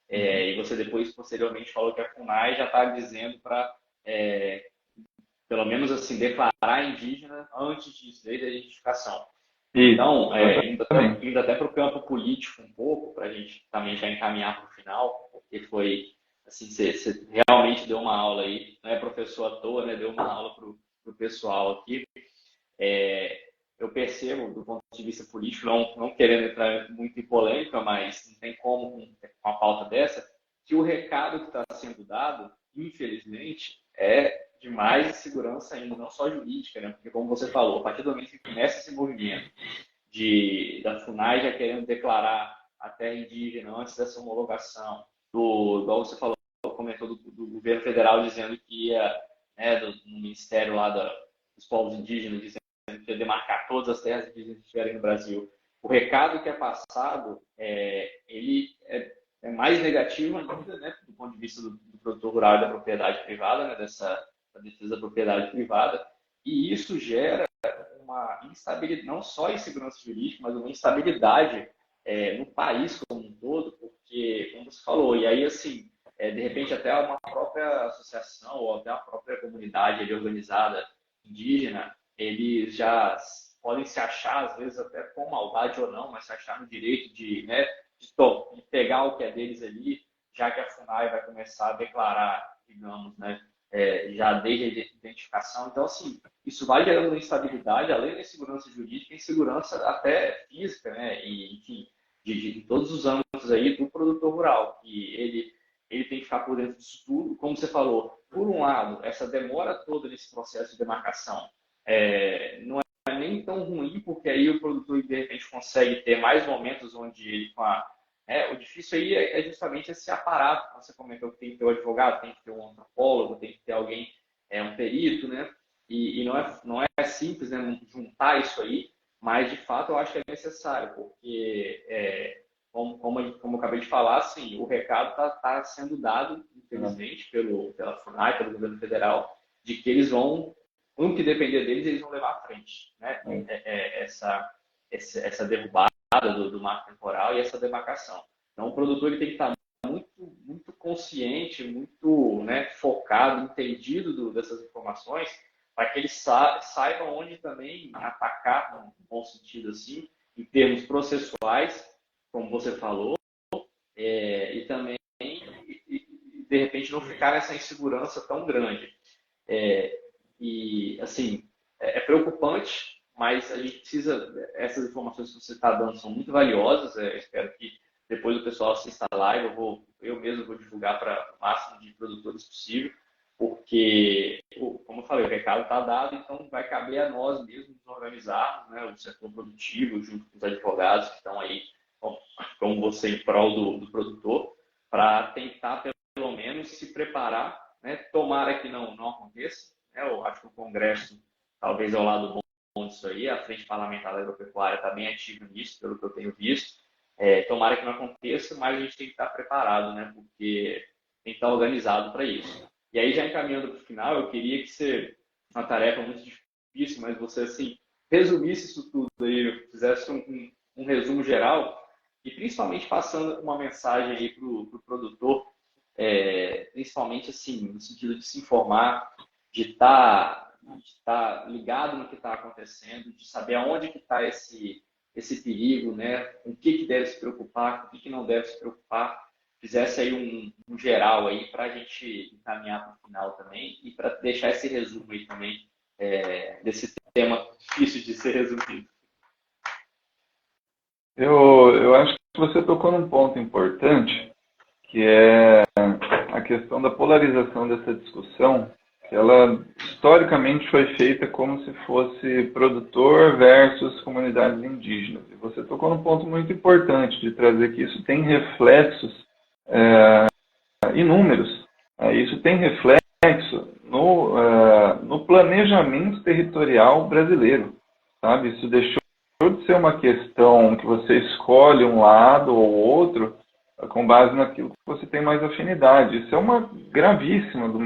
E você depois, posteriormente, falou que a FUNAI já está dizendo para, pelo menos assim, declarar indígena antes disso, desde a identificação. Então, indo até para o campo político um pouco, para a gente também já encaminhar para o final, porque foi, assim, você realmente deu uma aula aí, não é professor à toa, né? Deu uma aula para o pessoal aqui. Eu percebo, do ponto de vista político, não querendo entrar muito em polêmica, mas não tem como, com a pauta dessa, que o recado que está sendo dado, infelizmente, é de mais insegurança ainda, não só jurídica, né? Porque, como você falou, a partir do momento que começa esse movimento da FUNAI já querendo declarar a terra indígena antes dessa homologação, igual você falou, comentou do governo federal dizendo que ia, do Ministério lá dos povos indígenas, dizendo que ia demarcar todas as terras indígenas que estiverem no Brasil. O recado que é passado, ele é mais negativo ainda, né, do ponto de vista do produtor rural e da propriedade privada, né, da defesa da propriedade privada, e isso gera uma instabilidade, não só insegurança jurídica, mas uma instabilidade no país como um todo, porque, como você falou, e aí, assim, de repente até uma própria associação ou até a própria comunidade ali, organizada indígena, eles já podem se achar, às vezes até com maldade ou não, mas se achar no direito de pegar o que é deles ali, já que a FUNAI vai começar a declarar, digamos, já desde a identificação. Então, assim, isso vai gerando instabilidade, além da insegurança jurídica, insegurança até física, né? E, enfim, de todos os âmbitos aí do produtor rural. E ele tem que ficar por dentro disso tudo. Como você falou, por um lado, essa demora toda nesse processo de demarcação não é nem tão ruim, porque aí o produtor, de repente, consegue ter mais momentos onde ele, o difícil aí é justamente esse aparato. Você comentou que tem que ter um advogado, tem que ter um antropólogo, tem que ter alguém, um perito, né? E não é simples, né, juntar isso aí, mas de fato eu acho que é necessário, porque, como eu acabei de falar, assim, o recado está sendo dado, infelizmente, pela FUNAI, pelo governo federal, de que eles vão, no que depender deles, eles vão levar à frente, né? Essa derrubada do marco temporal e essa demarcação. Então, o produtor ele tem que estar muito, muito consciente, muito, focado, entendido dessas informações, para que ele saiba onde também atacar, no bom sentido assim, em termos processuais, como você falou, e também, de repente, não ficar nessa insegurança tão grande. E, assim, é preocupante, mas a gente precisa, essas informações que você está dando são muito valiosas, espero que depois o pessoal assista a live, eu mesmo vou divulgar para o máximo de produtores possível, porque, como eu falei, o recado está dado, então vai caber a nós mesmos nos organizarmos, né, o setor produtivo, junto com os advogados que estão aí, como você, em prol do produtor, para tentar, pelo menos, se preparar, né, tomara que não aconteça, né, eu acho que o Congresso, talvez ao lado bom disso aí, a Frente Parlamentar da Agropecuária está bem ativa nisso, pelo que eu tenho visto, tomara que não aconteça, mas a gente tem que estar preparado, né, porque tem que estar organizado para isso. E aí, já encaminhando para o final, eu queria que você, uma tarefa muito difícil, mas você, assim, resumisse isso tudo aí, fizesse um resumo geral e principalmente passando uma mensagem aí para o produtor, principalmente, assim, no sentido de se informar, de estar ligado no que está acontecendo, de saber aonde que está esse perigo, né? Com o que deve se preocupar, com o que não deve se preocupar. Fizesse aí um geral aí para a gente encaminhar para o final também e para deixar esse resumo aí também desse tema difícil de ser resumido. Eu acho que você tocou num ponto importante, que é a questão da polarização dessa discussão, que ela historicamente foi feita como se fosse produtor versus comunidades indígenas. E você tocou num ponto muito importante de trazer que isso tem reflexos inúmeros. Isso tem reflexo no planejamento territorial brasileiro, sabe? Isso deixou de ser uma questão que você escolhe um lado ou outro com base naquilo que você tem mais afinidade. Isso é uma gravíssima de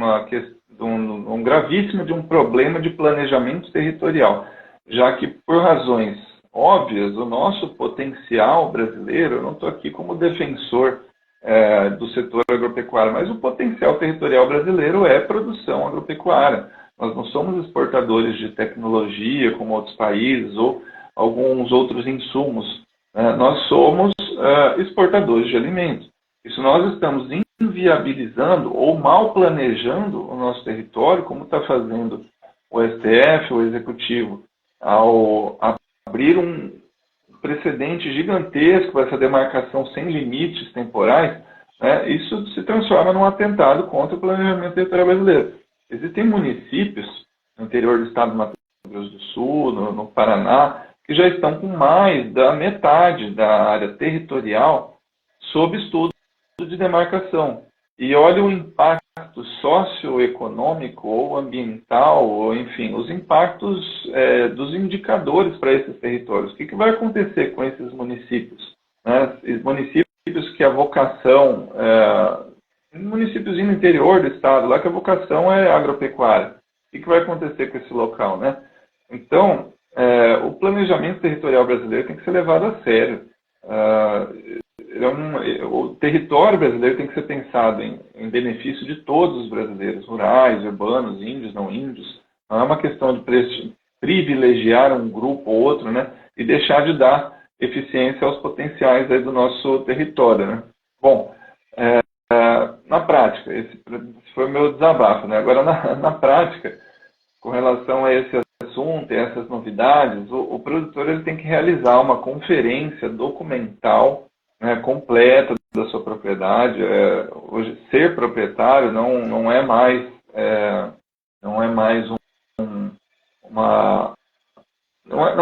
um problema de planejamento territorial, já que por razões óbvias o nosso potencial brasileiro, eu não estou aqui como defensor do setor agropecuário, mas o potencial territorial brasileiro é produção agropecuária. Nós não somos exportadores de tecnologia como outros países ou alguns outros insumos. Nós somos exportadores de alimentos. Isso nós estamos inviabilizando ou mal planejando o nosso território, como está fazendo o STF, o Executivo, ao abrir um precedente gigantesco para essa demarcação sem limites temporais, isso se transforma num atentado contra o planejamento territorial brasileiro. Existem municípios no interior do estado do Mato Grosso do Sul, no Paraná, que já estão com mais da metade da área territorial sob estudo de demarcação. E olha o impacto socioeconômico ou ambiental, ou enfim, os impactos dos indicadores para esses territórios. O que vai acontecer com esses municípios? Municípios que a vocação, municípios no interior do estado, lá que a vocação é agropecuária. O que vai acontecer com esse local? Então, o planejamento territorial brasileiro tem que ser levado a sério. O território brasileiro tem que ser pensado em benefício de todos os brasileiros, rurais, urbanos, índios, não índios. Não é uma questão de privilegiar um grupo ou outro, e deixar de dar eficiência aos potenciais aí do nosso território. Bom, na prática, esse foi o meu desabafo. Agora, na prática, com relação a esse assunto e essas novidades, o produtor ele tem que realizar uma conferência documental completa da sua propriedade. Hoje, ser proprietário não é mais não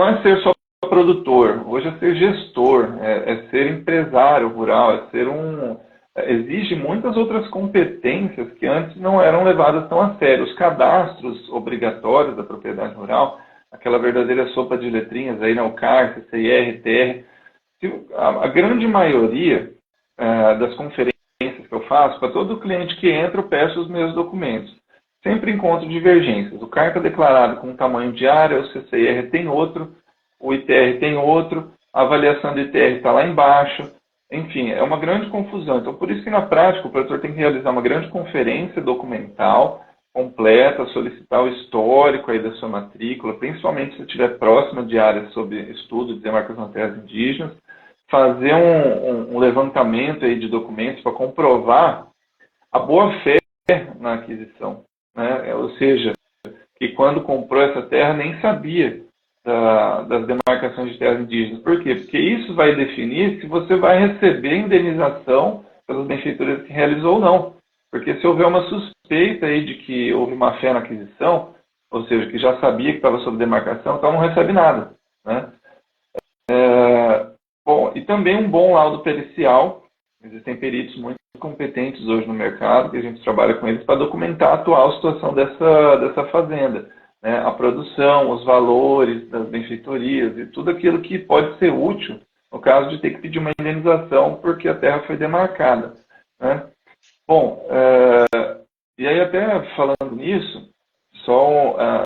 é ser só produtor. Hoje é ser gestor, é ser empresário rural, exige muitas outras competências que antes não eram levadas tão a sério. Os cadastros obrigatórios da propriedade rural, aquela verdadeira sopa de letrinhas aí, o CAR, CCIR, TR, a grande maioria das conferências que eu faço, para todo cliente que entra, eu peço os meus documentos. Sempre encontro divergências. O CAR está declarado com um tamanho de área, o CCIR tem outro, o ITR tem outro, a avaliação do ITR está lá embaixo. Enfim, é uma grande confusão. Então, por isso que na prática o produtor tem que realizar uma grande conferência documental completa, solicitar o histórico aí da sua matrícula, principalmente se estiver próxima de áreas sob estudo de demarcação de terras indígenas, fazer um levantamento aí de documentos para comprovar a boa-fé na aquisição. Ou seja, que quando comprou essa terra nem sabia das demarcações de terras indígenas. Por quê? Porque isso vai definir se você vai receber indenização pelas benfeitorias que realizou ou não. Porque se houver uma suspeita aí de que houve má fé na aquisição, ou seja, que já sabia que estava sob demarcação, então não recebe nada. Bom, e também um bom laudo pericial. Existem peritos muito competentes hoje no mercado, que a gente trabalha com eles para documentar a atual situação dessa fazenda. A produção, os valores das benfeitorias e tudo aquilo que pode ser útil no caso de ter que pedir uma indenização porque a terra foi demarcada. Bom, e aí até falando nisso, só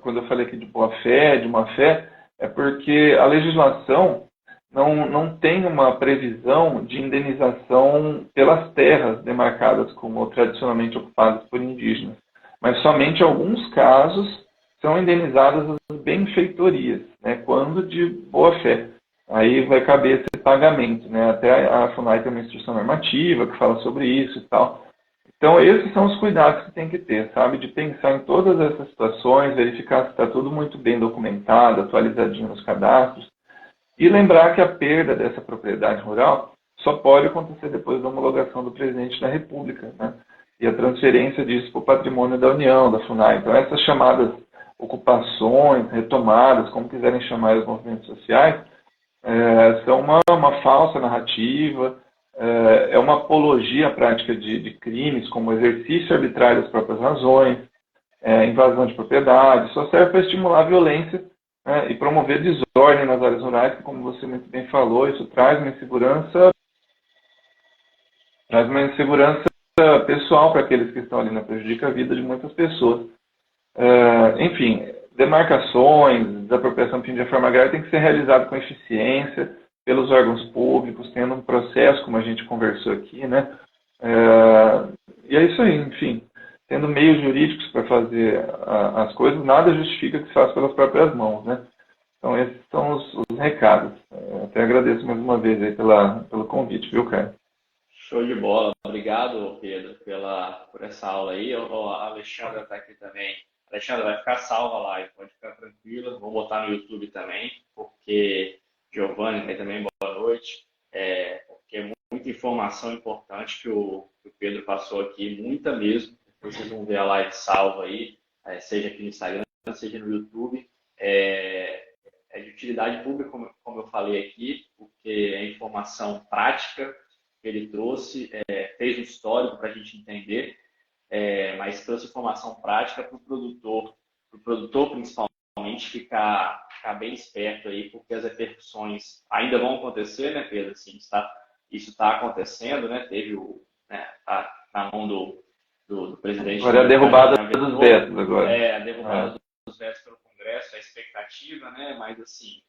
quando eu falei aqui de boa-fé, de má-fé, é porque a legislação não tem uma previsão de indenização pelas terras demarcadas como tradicionalmente ocupadas por indígenas, mas somente em alguns casos são indenizadas as benfeitorias, né, quando de boa-fé. Aí vai caber esse pagamento, né? Até a FUNAI tem uma instrução normativa que fala sobre isso e tal. Então, esses são os cuidados que tem que ter, sabe? De pensar em todas essas situações, verificar se está tudo muito bem documentado, atualizadinho nos cadastros, e lembrar que a perda dessa propriedade rural só pode acontecer depois da homologação do presidente da República, né? E a transferência disso para o patrimônio da União, da FUNAI. Então, essas chamadas ocupações, retomadas, como quiserem chamar os movimentos sociais, são uma falsa narrativa, é uma apologia à prática de crimes, como exercício arbitrário das próprias razões, invasão de propriedade, só serve para estimular a violência, né, e promover desordem nas áreas rurais, que, como você muito bem falou, isso traz uma insegurança pessoal para aqueles que estão ali, né, prejudica a vida de muitas pessoas. Enfim, demarcações, desapropriação de forma agrária tem que ser realizado com eficiência pelos órgãos públicos, tendo um processo, como a gente conversou aqui, né? E é isso aí, enfim. Tendo meios jurídicos para fazer as coisas, nada justifica que se faça pelas próprias mãos, né? Então, esses são os recados. Até agradeço mais uma vez aí pelo convite, viu, cara? Show de bola. Obrigado, Pedro, por essa aula aí. A Alexandra está aqui também. Alexandra, vai ficar salva a live, pode ficar tranquila. Vou botar no YouTube também, porque Giovanni aí também, boa noite. Porque é muita informação importante que o Pedro passou aqui, muita mesmo. Vocês vão ver a live salva aí, seja aqui no Instagram, seja no YouTube. É de utilidade pública, como eu falei aqui, porque é informação prática que ele trouxe, fez um histórico para a gente entender, mas trouxe informação prática para o produtor principalmente ficar bem esperto aí, porque as repercussões ainda vão acontecer, né, Pedro? Assim, isso está acontecendo, né? Teve na mão do presidente. Agora é a derrubada dos vetos agora. A derrubada dos vetos pelo Congresso, a expectativa, né? Mas assim,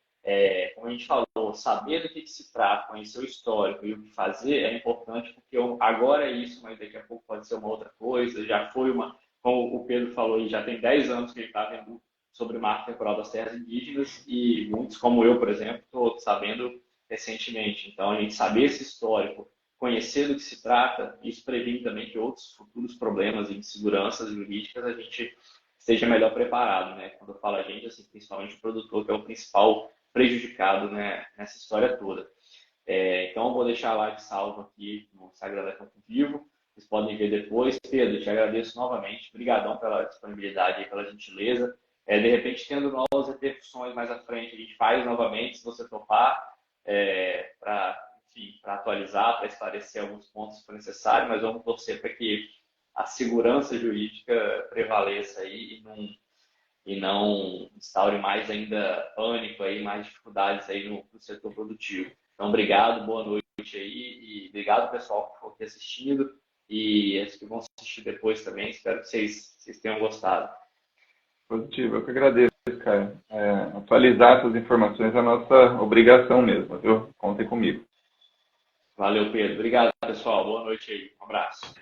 como a gente falou, saber do que se trata, conhecer o histórico e o que fazer é importante, porque agora é isso, mas daqui a pouco pode ser uma outra coisa. Já foi como o Pedro falou, já tem 10 anos que ele está vendo sobre o marco temporal das terras indígenas e muitos, como eu, por exemplo, estou sabendo recentemente. Então, a gente saber esse histórico, conhecer do que se trata, isso previne também que outros futuros problemas e inseguranças jurídicas a gente esteja melhor preparado, né? Quando eu falo a gente, assim, principalmente o produtor, que é o principal prejudicado, né, nessa história toda. Então, eu vou deixar a live salva aqui no Instagram da Campo Vivo. Vocês podem ver depois. Pedro, te agradeço novamente. Obrigadão pela disponibilidade e pela gentileza. De repente, tendo novas repercussões mais à frente, a gente faz novamente, se você topar, para atualizar, para esclarecer alguns pontos que for necessário, mas vamos torcer para que a segurança jurídica prevaleça aí e não instaure mais ainda pânico aí, mais dificuldades aí no setor produtivo. Então, obrigado, boa noite aí e obrigado pessoal que for aqui assistindo e esses que vão assistir depois também. Espero que vocês tenham gostado. Positivo, eu que agradeço, cara. Atualizar essas informações é a nossa obrigação mesmo, viu? Contem comigo. Valeu, Pedro. Obrigado, pessoal. Boa noite aí. Um abraço.